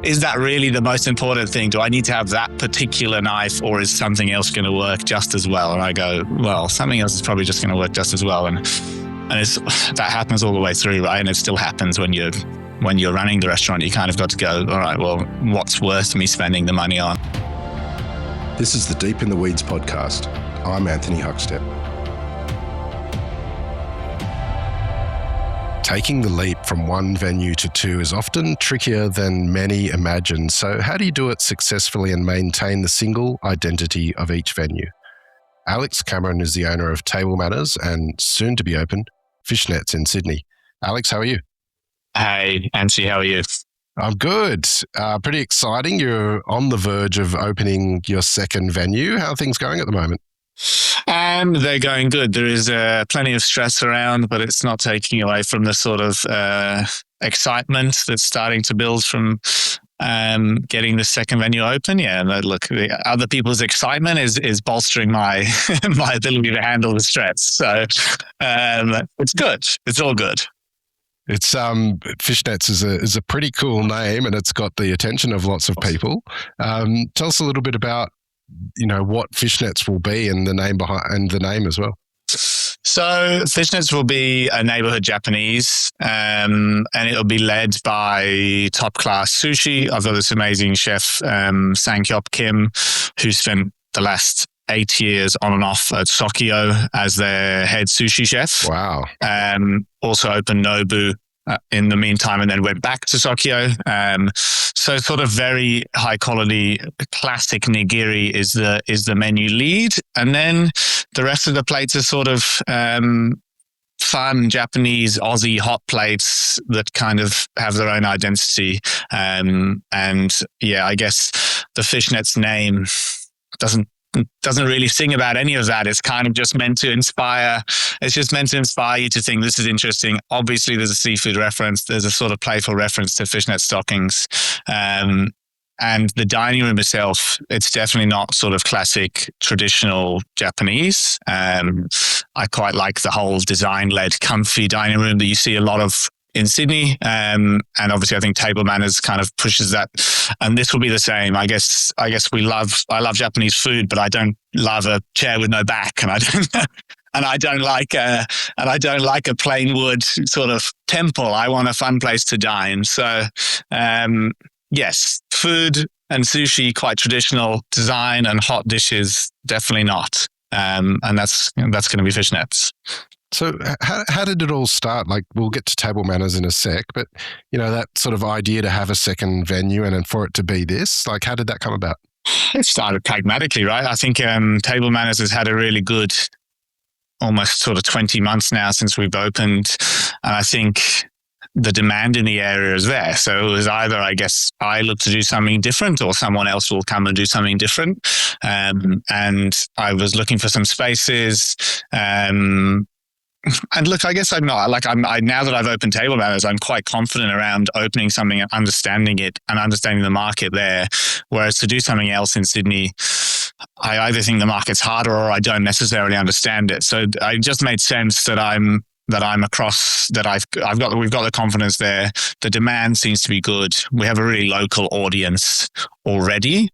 is that really the most important thing? Do I need to have that particular knife, or is something else going to work just as well? And I go, well, something else is probably just going to work just as well. And that happens all the way through, right? And it still happens when you're running the restaurant. You kind of got to go, all right, well, what's worth me spending the money on? This is the Deep in the Weeds podcast. I'm Anthony Huckstep. Taking the leap from one venue to two is often trickier than many imagine. So how do you do it successfully and maintain the single identity of each venue? Alex Cameron is the owner of Table Manners and soon to be open Fishnets in Sydney. Alex, how are you? Hey, Anthony, how are you? I'm good. Pretty exciting. You're on the verge of opening your second venue. How are things going at the moment? They're going good. There is plenty of stress around, but it's not taking away from the sort of excitement that's starting to build from getting the second venue open. Yeah, and look, the other people's excitement is bolstering my my ability to handle the stress. So it's good. It's all good. It's Fishnets is a pretty cool name, and it's got the attention of lots of people. Tell us a little bit about what Fishnets will be and the name behind and the name as well. So Fishnets will be a neighborhood Japanese, and it'll be led by top class sushi. I've got this amazing chef, Sang-hyop Kim, who spent the last 8 years on and off at Sokyo as their head sushi chef. Wow. Also opened Nobu in the meantime, and then went back to Sokyo. So sort of very high quality classic nigiri is the menu lead. And then the rest of the plates are sort of fun Japanese Aussie hot plates that kind of have their own identity. And yeah, I guess the Fishnets name doesn't really sing about any of that. It's kind of just meant to inspire. It's just meant to inspire you to think this is interesting. Obviously, there's a seafood reference. There's a sort of playful reference to fishnet stockings. And the dining room itself, it's definitely not sort of classic traditional Japanese. I quite like the whole design-led comfy dining room that you see a lot of in Sydney. And obviously I think Table Manners kind of pushes that. And this will be the same. I guess I love Japanese food, but I don't love a chair with no back, and I don't like a plain wood sort of temple. I want a fun place to dine. So yes, food and sushi, quite traditional. Design and hot dishes, definitely not. And that's going to be Fishnets. So how did it all start? Like, we'll get to Table Manners in a sec, but that sort of idea to have a second venue and for it to be this, like, how did that come about? It started pragmatically, right? I think Table Manners has had a really good, almost sort of 20 months now since we've opened. And I think the demand in the area is there. So it was either, I guess, I look to do something different, or someone else will come and do something different. And I was looking for some spaces. And look, I guess I'm not now that I've opened Table Manners, I'm quite confident around opening something and understanding it and understanding the market there. Whereas to do something else in Sydney, I either think the market's harder or I don't necessarily understand it. So it just made sense that we've got the confidence there. The demand seems to be good. We have a really local audience already.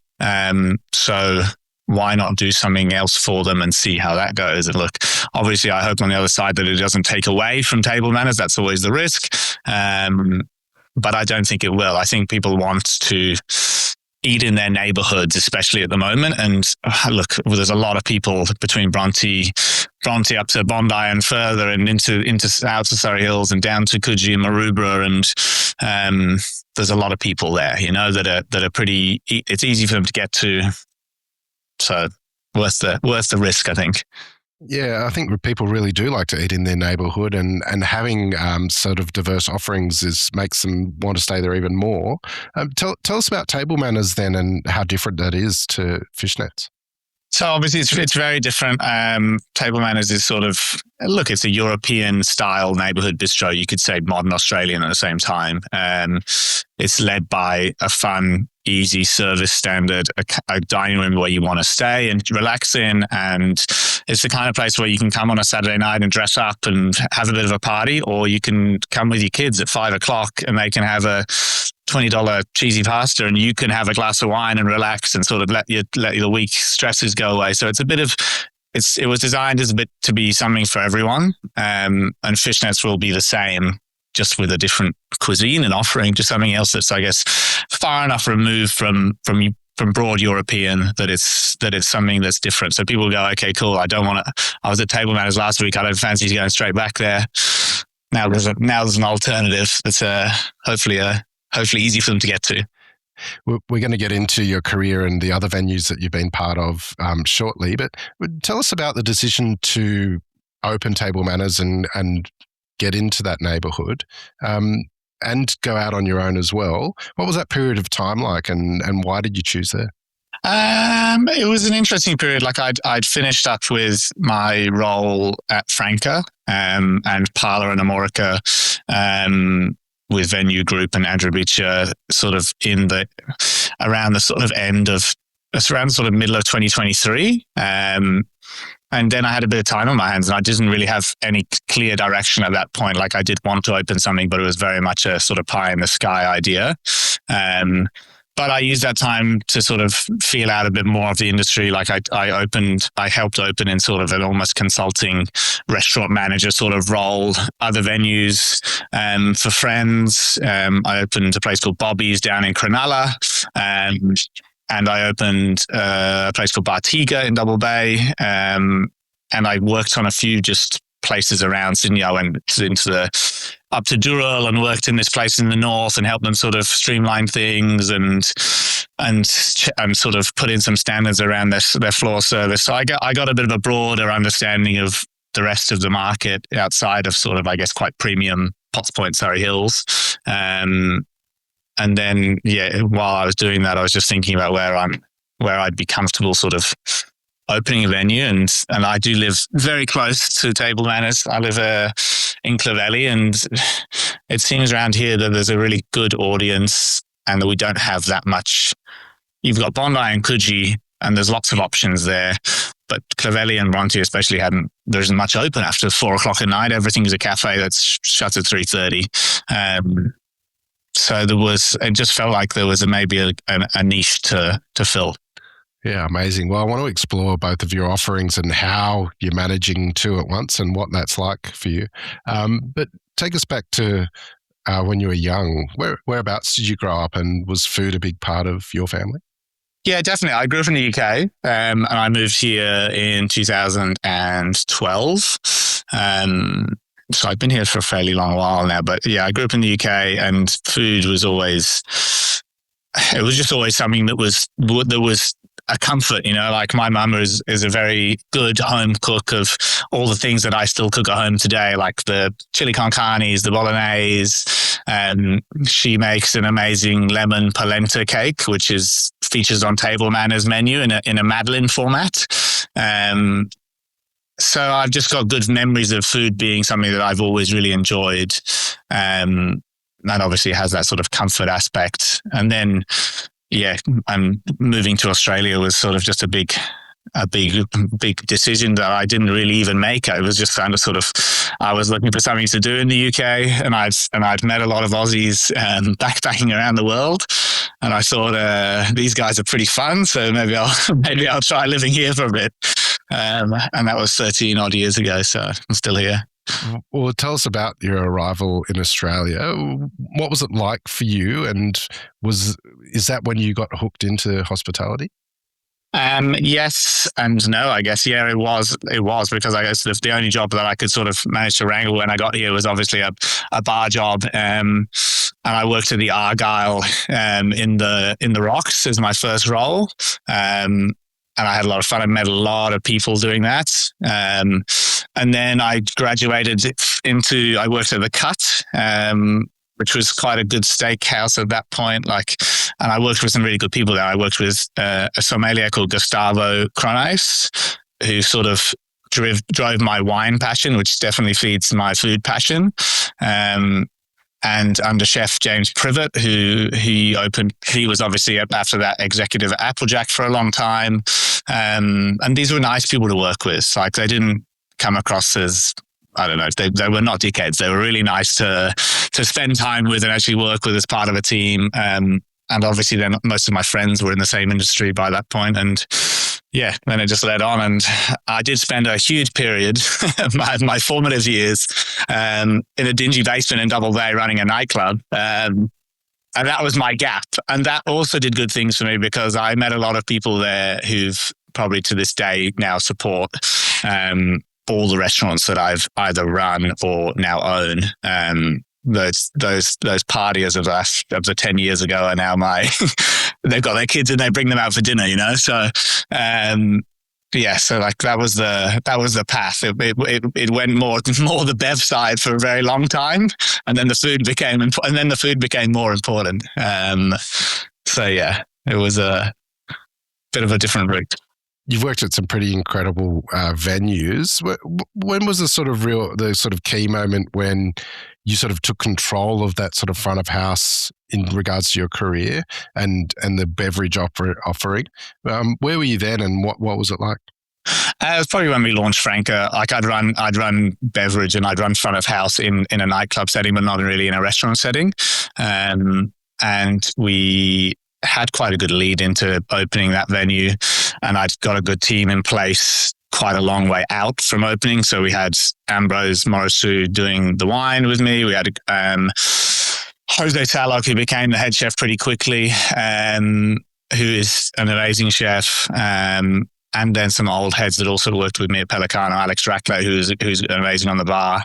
So why not do something else for them and see how that goes? And look, obviously I hope on the other side that it doesn't take away from Table Manners. That's always the risk. But I don't think it will. I think people want to eat in their neighborhoods, especially at the moment. And look, there's a lot of people between Bronte up to Bondi and further, and into out to Surrey Hills and down to Coogee and Maroubra. And there's a lot of people there, that are pretty, it's easy for them to get to. So worth the risk, I think. Yeah, I think people really do like to eat in their neighbourhood, and having sort of diverse offerings makes them want to stay there even more. Tell us about Table Manners then, and how different that is to Fishnets. So obviously it's very different. Table Manners is sort of, look, it's a European style neighborhood bistro. You could say modern Australian at the same time. It's led by a fun, easy service standard, a dining room where you want to stay and relax in. And it's the kind of place where you can come on a Saturday night and dress up and have a bit of a party, or you can come with your kids at 5 o'clock and they can have a $20 cheesy pasta, and you can have a glass of wine and relax and sort of let your week stresses go away. So it's a bit of, it was designed as a bit to be something for everyone. And Fishnets will be the same, just with a different cuisine and offering, just something else that's, I guess, far enough removed from broad European that it's something that's different. So people go, okay, cool. I was at Table Manners last week. I don't fancy going straight back there. Now there's an alternative that's hopefully easy for them to get to. We're going to get into your career and the other venues that you've been part of shortly, but tell us about the decision to open Table Manners and get into that neighbourhood and go out on your own as well. What was that period of time like, and why did you choose there? It was an interesting period. Like I'd finished up with my role at Franca and Parlour and Amorica with Venue Group and Andrew Beecher sort of around the sort of middle of 2023. And then I had a bit of time on my hands, and I didn't really have any clear direction at that point. Like I did want to open something, but it was very much a sort of pie in the sky idea. But I used that time to sort of feel out a bit more of the industry. Like I helped open in sort of an almost consulting restaurant manager sort of role, other venues for friends. I opened a place called Bobby's down in Cronulla. And I opened a place called Bartiga in Double Bay. And I worked on a few just places around Sydney. I went up to Dural and worked in this place in the north and helped them sort of streamline things and sort of put in some standards around their floor service. So I got a bit of a broader understanding of the rest of the market outside of sort of, I guess, quite premium Potts Point, Surrey Hills. And then, while I was doing that, I was just thinking about where I'd be comfortable sort of opening a venue. And I do live very close to Table Manners. I live in Clovelly, and it seems around here that there's a really good audience and that we don't have that much. You've got Bondi and Coogee, and there's lots of options there. But Clovelly and Bronte especially there isn't much open after 4 o'clock at night. Everything's a cafe that's shut at 3:30. So it just felt like there was maybe a niche to fill. Yeah, amazing. Well, I want to explore both of your offerings and how you're managing two at once and what that's like for you. But take us back to when you were young. Whereabouts did you grow up, and was food a big part of your family? Yeah, definitely. I grew up in the UK, and I moved here in 2012. So I've been here for a fairly long while now, but yeah, I grew up in the UK, and food was just always something that was a comfort, like my mum is a very good home cook of all the things that I still cook at home today, like the chili con carnes, the bolognese. She makes an amazing lemon polenta cake, which features on Table Manners menu in a Madeleine format. So I've just got good memories of food being something that I've always really enjoyed. And obviously has that sort of comfort aspect. And then, I'm moving to Australia was sort of just a big decision that I didn't really even make. It was just kind of I was looking for something to do in the UK, and I'd met a lot of Aussies backpacking around the world. And I thought, these guys are pretty fun. So maybe I'll try living here for a bit. And that was 13 odd years ago. So I'm still here. Well, tell us about your arrival in Australia. What was it like for you? And is that when you got hooked into hospitality? Yes and no, I guess. Yeah, it was because I guess the only job that I could sort of manage to wrangle when I got here was obviously a bar job. And I worked at the Argyle in the Rocks as my first role. And I had a lot of fun. I met a lot of people doing that. And then I graduated I worked at the Cut, which was quite a good steakhouse at that point. And I worked with some really good people there. I worked with a sommelier called Gustavo Cronais, who sort of drove my wine passion, which definitely feeds my food passion. And under chef James Privet, he was obviously after that executive at Applejack for a long time. And these were nice people to work with. Like they didn't come across as I don't know, they were not dickheads. They were really nice to spend time with and actually work with as part of a team. And obviously then most of my friends were in the same industry by that point. And yeah, then it just led on. And I did spend a huge period, my formative years, in a dingy basement in Double Bay running a nightclub. And that was my gap. And that also did good things for me because I met a lot of people there who've probably to this day now support all the restaurants that I've either run or now own. Those partiers of the 10 years ago are now they've got their kids and they bring them out for dinner, you know? So, so like that was the path. It went more the bev side for a very long time, and then the food became more important. So yeah, it was a bit of a different route. You've worked at some pretty incredible venues. When was the sort of key moment when you sort of took control of that sort of front of house in regards to your career and the beverage offering? Where were you then, and what was it like? It was probably when we launched Franca. Like I'd run beverage and I'd run front of house in a nightclub setting, but not really in a restaurant setting. And we had quite a good lead into opening that venue, and I'd got a good team in place quite a long way out from opening. So we had Ambrose Morrisou doing the wine with me. We had Jose Salok, who became the head chef pretty quickly, who is an amazing chef. And then some old heads that also worked with me at Pelicano, Alex Drackler, who's amazing on the bar.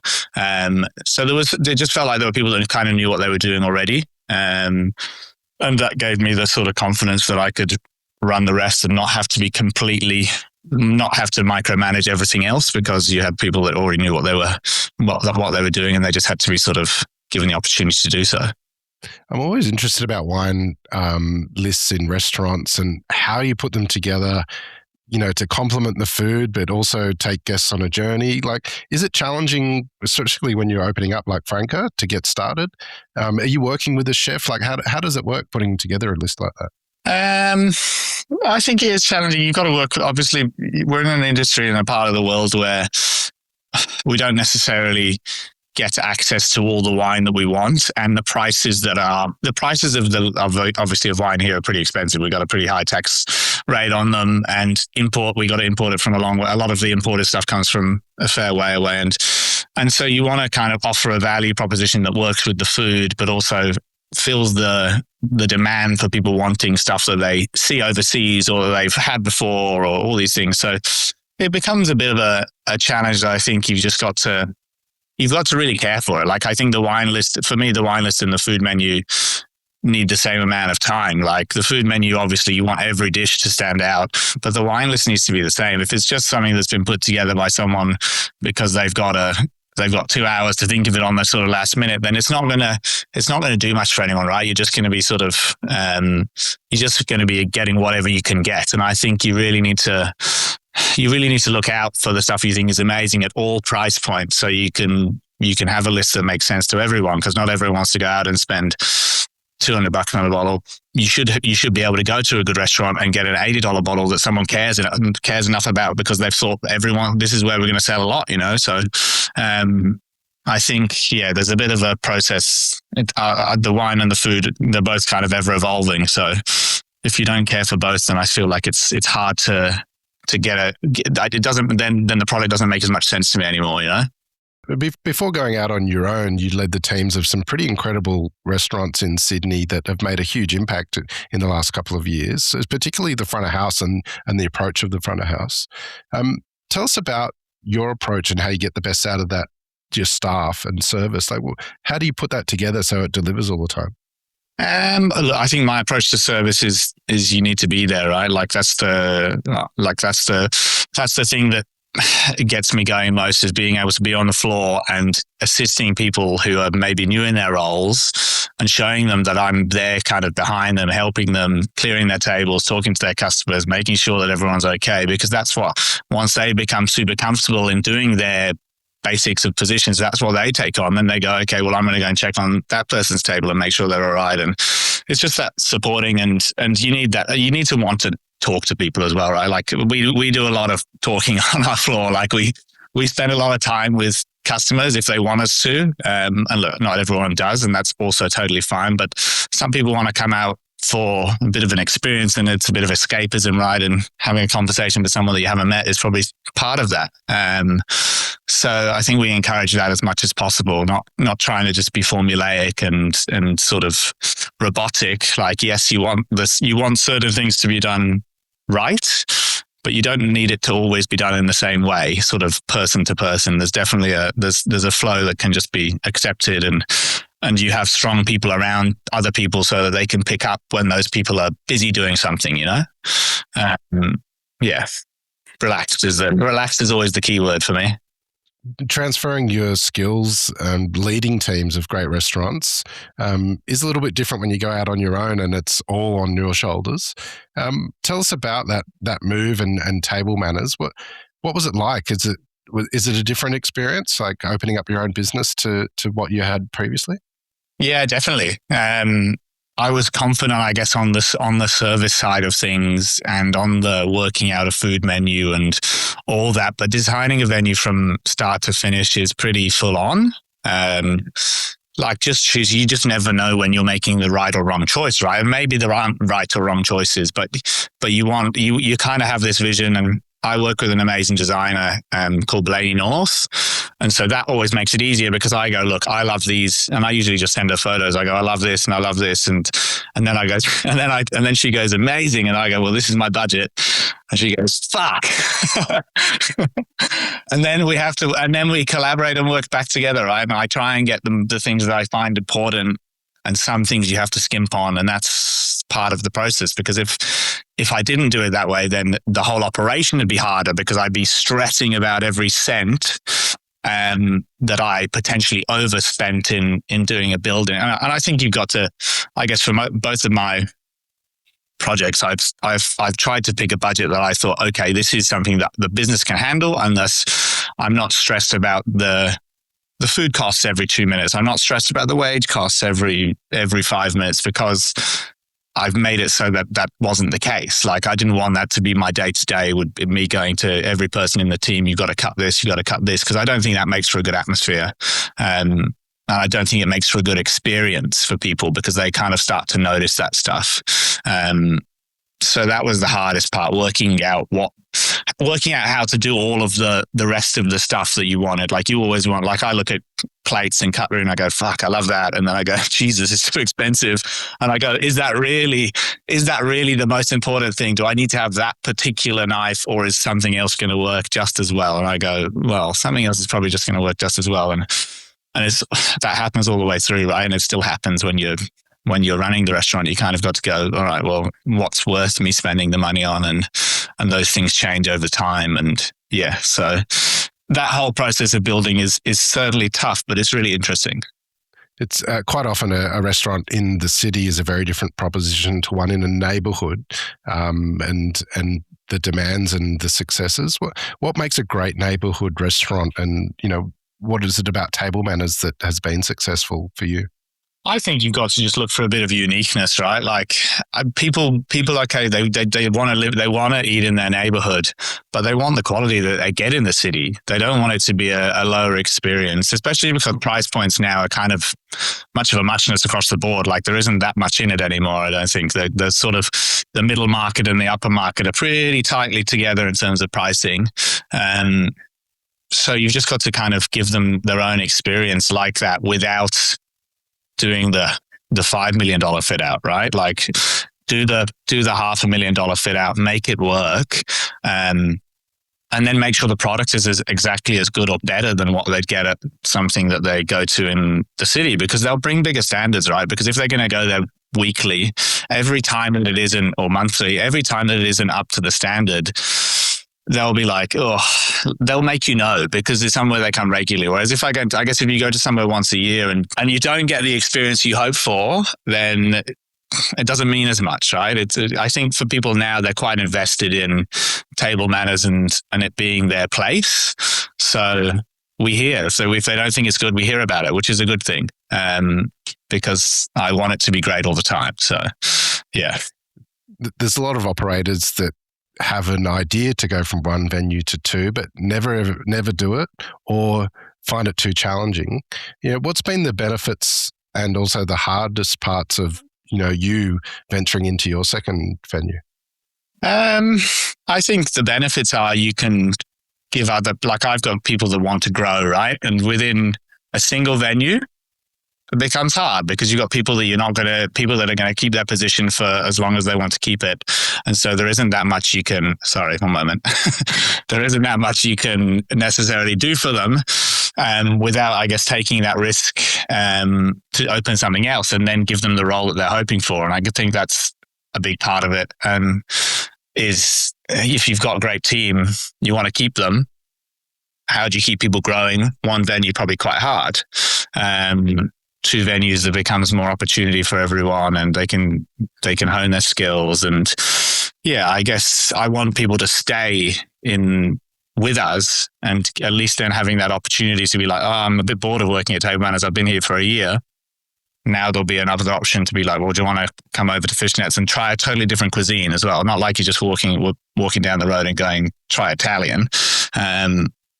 So it just felt like there were people that kind of knew what they were doing already. And that gave me the sort of confidence that I could run the rest and not have to micromanage everything else, because you had people that already knew what they were doing, and they just had to be sort of given the opportunity to do so. I'm always interested about wine lists in restaurants and how you put them together, you know, to complement the food, but also take guests on a journey. Like, is it challenging, especially when you're opening up like Franca, to get started? Are you working with a chef? Like, how does it work putting together a list like that? I think it is challenging. You've got to work. Obviously, we're in an industry in a part of the world where we don't necessarily get access to all the wine that we want, and the prices of obviously of wine here are pretty expensive. We've got a pretty high tax rate on them, and we got to import it from a long way. A lot of the imported stuff comes from a fair way away, and so you want to kind of offer a value proposition that works with the food, but also fills the demand for people wanting stuff that they see overseas or they've had before, or all these things. So it becomes a bit of a challenge that I think you've got to really care for it. Like, I think the wine list and the food menu need the same amount of time. Like, the food menu, obviously you want every dish to stand out, but the wine list needs to be the same. If it's just something that's been put together by someone because they've got 2 hours to think of it on the sort of last minute, then it's not gonna do much for anyone, right? You're just going to be sort of, you're just going to be getting whatever you can get. And I think you really need to look out for the stuff you think is amazing at all price points, so you can have a list that makes sense to everyone, because not everyone wants to go out and spend $200 on a bottle. You should be able to go to a good restaurant and get an $80 bottle that someone cares enough about, because they've thought this is where we're going to sell a lot, you know? So I think, there's a bit of a process. The wine and the food, they're both kind of ever evolving. So if you don't care for both, then I feel like it's hard to get it doesn't, then the product doesn't make as much sense to me anymore, you know? Before going out on your own, you led the teams of some pretty incredible restaurants in Sydney that have made a huge impact in the last couple of years, particularly the front of house and the approach of the front of house. Tell us about your approach and how you get the best out of that, your staff and service. Like, how do you put that together so it delivers all the time? I think my approach to service is you need to be there, right? Like that's the thing that gets me going most, is being able to be on the floor and assisting people who are maybe new in their roles and showing them that I'm there kind of behind them, helping them, clearing their tables, talking to their customers, making sure that everyone's okay. Because that's what, once they become super comfortable in doing their basics of positions, that's what they take on. Then they go, okay, well, I'm going to go and check on that person's table and make sure they're all right. And it's just that supporting, and you need that. You need to want to talk to people as well, right? Like we do a lot of talking on our floor. Like we spend a lot of time with customers if they want us to. And look, not everyone does, and that's also totally fine. But some people want to come out for a bit of an experience, and it's a bit of escapism, right? And having a conversation with someone that you haven't met is probably part of that. So I think we encourage that as much as possible, not trying to just be formulaic and sort of robotic. Like, yes, you want certain things to be done right, but you don't need it to always be done in the same way, sort of person to person. There's definitely there's a flow that can just be accepted, and you have strong people around other people so that they can pick up when those people are busy doing something, Yeah. Relaxed is always the key word for me. Transferring your skills and leading teams of great restaurants is a little bit different when you go out on your own and it's all on your shoulders. Tell us about that move and table manners. What was it like? Is it a different experience, like opening up your own business to what you had previously? Yeah, definitely. I was confident, I guess, on the service side of things and on the working out a food menu and all that. But designing a venue from start to finish is pretty full on. You just never know when you're making the right or wrong choice, right? And maybe there aren't right or wrong choices, but you kind of have this vision. And I work with an amazing designer called Blaney North. And so that always makes it easier because I go, look, I love these. And I usually just send her photos. I go, I love this and I love this. And then I go, and then she goes, amazing. And I go, well, this is my budget. And she goes, fuck. and then we collaborate and work back together, right? And I try and get them the things that I find important, and some things you have to skimp on. And that's part of the process, because if I didn't do it that way, then the whole operation would be harder because I'd be stressing about every cent that I potentially overspent in doing a building. And I think you've got to, I guess for both of my projects, I've tried to pick a budget that I thought, okay, this is something that the business can handle, and thus I'm not stressed about the food costs every 2 minutes. I'm not stressed about the wage costs every 5 minutes, because I've made it so that wasn't the case. Like, I didn't want that to be my day-to-day, would be me going to every person in the team, you got to cut this, because I don't think that makes for a good atmosphere. And I don't think it makes for a good experience for people, because they kind of start to notice that stuff. So that was the hardest part, working out how to do all of the rest of the stuff that you wanted. Like, you always want, like, I look at plates and cutlery and I go, fuck, I love that. And then I go, Jesus, it's too expensive. And I go, is that really the most important thing? Do I need to have that particular knife, or is something else going to work just as well? And I go, well, something else is probably just going to work just as well. And that happens all the way through, right? And it still happens when you're running the restaurant. You kind of got to go, all right, well, what's worth me spending the money on? And those things change over time. And yeah, so that whole process of building is certainly tough, but it's really interesting. It's quite often a restaurant in the city is a very different proposition to one in a neighborhood, and the demands and the successes. What makes a great neighborhood restaurant, and what is it about table manners that has been successful for you? I think you've got to just look for a bit of uniqueness, right? Like, people, okay, they want to live, they want to eat in their neighborhood, but they want the quality that they get in the city. They don't want it to be a lower experience, especially because price points now are kind of much of a muchness across the board. Like, there isn't that much in it anymore. I don't think the sort of the middle market and the upper market are pretty tightly together in terms of pricing. So you've just got to kind of give them their own experience like that without doing the $5 million fit out, right? Like, do the $500,000 fit out, make it work, and then make sure the product is exactly as good or better than what they'd get at something that they go to in the city, because they'll bring bigger standards, right? Because if they're going to go there weekly, every time that it isn't, or monthly, every time that it isn't up to the standard, they'll be like, oh, they'll make because it's somewhere they come regularly. Whereas if if you go to somewhere once a year and you don't get the experience you hope for, then it doesn't mean as much, right? I think for people now, they're quite invested in table manners and it being their place. So we hear. So if they don't think it's good, we hear about it, which is a good thing, because I want it to be great all the time. So, yeah. There's a lot of operators that have an idea to go from one venue to two, but never do it, or find it too challenging. What's been the benefits and also the hardest parts of you venturing into your second venue? I think the benefits are you can give like I've got people that want to grow, right? And within a single venue, it becomes hard because you've got people that people that are going to keep their position for as long as they want to keep it. And so there isn't that much you can, sorry, one moment. There isn't that much you can necessarily do for them without, I guess, taking that risk to open something else and then give them the role that they're hoping for. And I think that's a big part of it. Is if you've got a great team, you want to keep them. How do you keep people growing? One venue, probably quite hard. Two venues, it becomes more opportunity for everyone and they can hone their skills. And yeah, I guess I want people to stay with us and at least then having that opportunity to be like, oh, I'm a bit bored of working at Table Manners. I've been here for a year. Now there'll be another option to be like, well, do you want to come over to Fishnets and try a totally different cuisine as well? Not like you're just walking down the road and going, try Italian.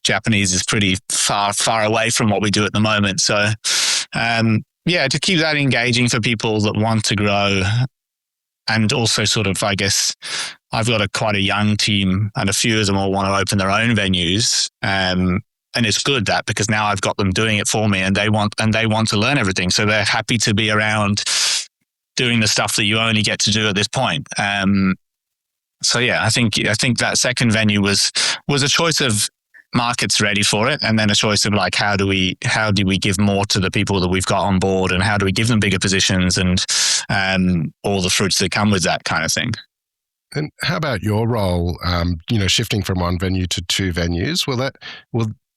Japanese is pretty far away from what we do at the moment. So, to keep that engaging for people that want to grow and also sort of, I guess, I've got quite a young team and a few of them all want to open their own venues. And it's good because now I've got them doing it for me and they want to learn everything. So they're happy to be around doing the stuff that you only get to do at this point. So yeah, I think that second venue was a choice of markets ready for it. And then a choice of like, how do we give more to the people that we've got on board and how do we give them bigger positions and all the fruits that come with that kind of thing. And how about your role, shifting from one venue to two venues?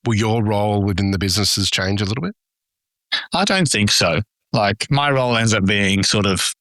Will your role within the businesses change a little bit? I don't think so. Like my role ends up being sort of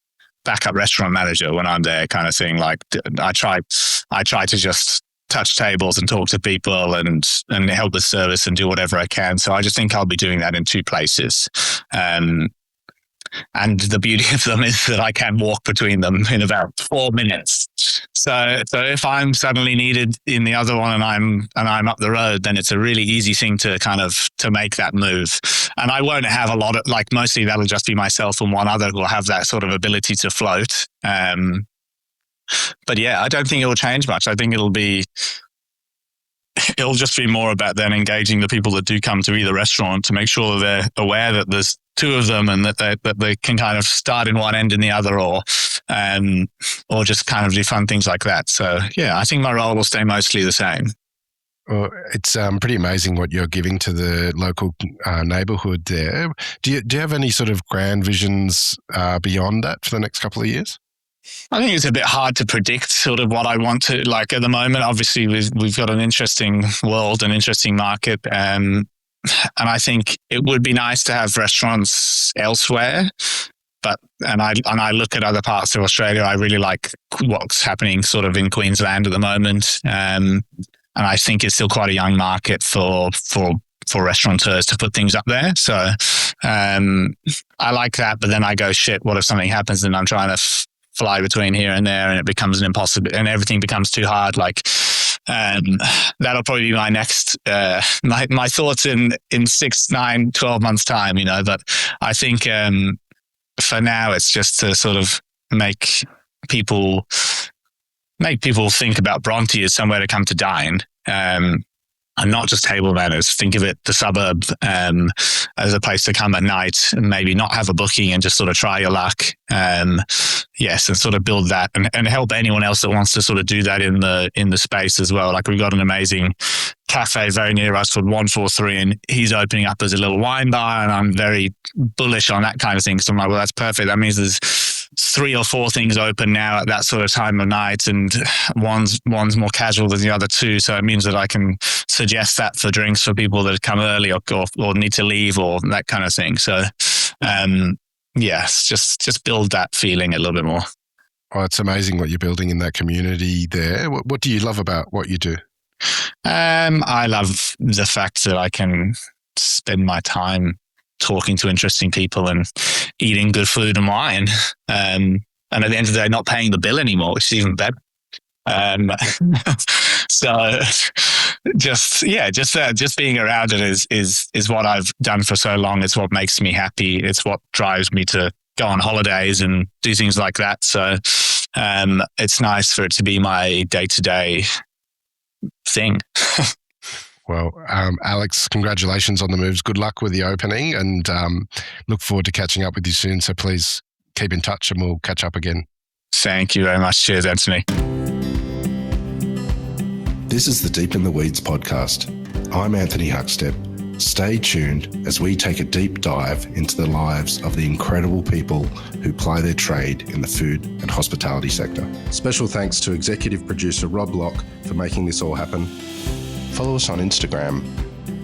backup restaurant manager when I'm there kind of thing. Like I try to just touch tables and talk to people and help with service and do whatever I can. So I just think I'll be doing that in two places. And the beauty of them is that I can walk between them in about 4 minutes. So if I'm suddenly needed in the other one and I'm up the road, then it's a really easy thing to to make that move. And I won't have a lot of, like, mostly that'll just be myself and one other who will have that sort of ability to float. But yeah, I don't think it will change much. I think it'll just be more about then engaging the people that do come to either restaurant to make sure that they're aware that there's two of them and that they can kind of start in one end in the other or just kind of do fun things like that. So yeah, I think my role will stay mostly the same. Well, it's pretty amazing what you're giving to the local neighbourhood there. Do you have any sort of grand visions beyond that for the next couple of years? I think it's a bit hard to predict sort of what I want to, like at the moment. Obviously, we've got an interesting world, an interesting market, and I think it would be nice to have restaurants elsewhere. But I look at other parts of Australia. I really like what's happening sort of in Queensland at the moment, and I think it's still quite a young market for restaurateurs to put things up there. So I like that. But then I go, shit, what if something happens and I'm trying to fly between here and there and it becomes an impossible and everything becomes too hard. Like, that'll probably be my next, my thoughts in 6, 9, 12 months time, but I think, for now it's just to sort of make people think about Bronte as somewhere to come to dine. And not just Table Manners. Think of it, the suburb, as a place to come at night and maybe not have a booking and just sort of try your luck. Yes, and sort of build that and help anyone else that wants to sort of do that in the space as well. Like we've got an amazing cafe very near us called 143 and he's opening up as a little wine bar and I'm very bullish on that kind of thing. So I'm like, well, that's perfect. That means there's 3 or 4 things open now at that sort of time of night and one's more casual than the other 2. So it means that I can suggest that for drinks for people that come early or need to leave or that kind of thing. So, yes, just build that feeling a little bit more. Oh, it's amazing what you're building in that community there. What do you love about what you do? I love the fact that I can spend my time talking to interesting people and eating good food and wine. And at the end of the day, not paying the bill anymore, which is even better. So just being around it is what I've done for so long. It's what makes me happy. It's what drives me to go on holidays and do things like that. So it's nice for it to be my day-to-day thing. Well, Alex, congratulations on the moves. Good luck with the opening, and look forward to catching up with you soon. So please keep in touch and we'll catch up again. Thank you very much. Cheers, Anthony. This is the Deep in the Weeds podcast. I'm Anthony Huckstep. Stay tuned as we take a deep dive into the lives of the incredible people who ply their trade in the food and hospitality sector. Special thanks to executive producer Rob Locke for making this all happen. Follow us on Instagram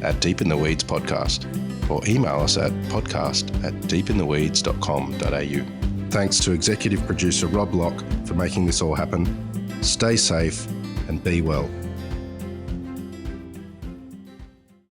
at Deep in the Weeds Podcast, or email us at podcast@deepintheweeds.com.au. Thanks to executive producer Rob Locke for making this all happen. Stay safe and be well.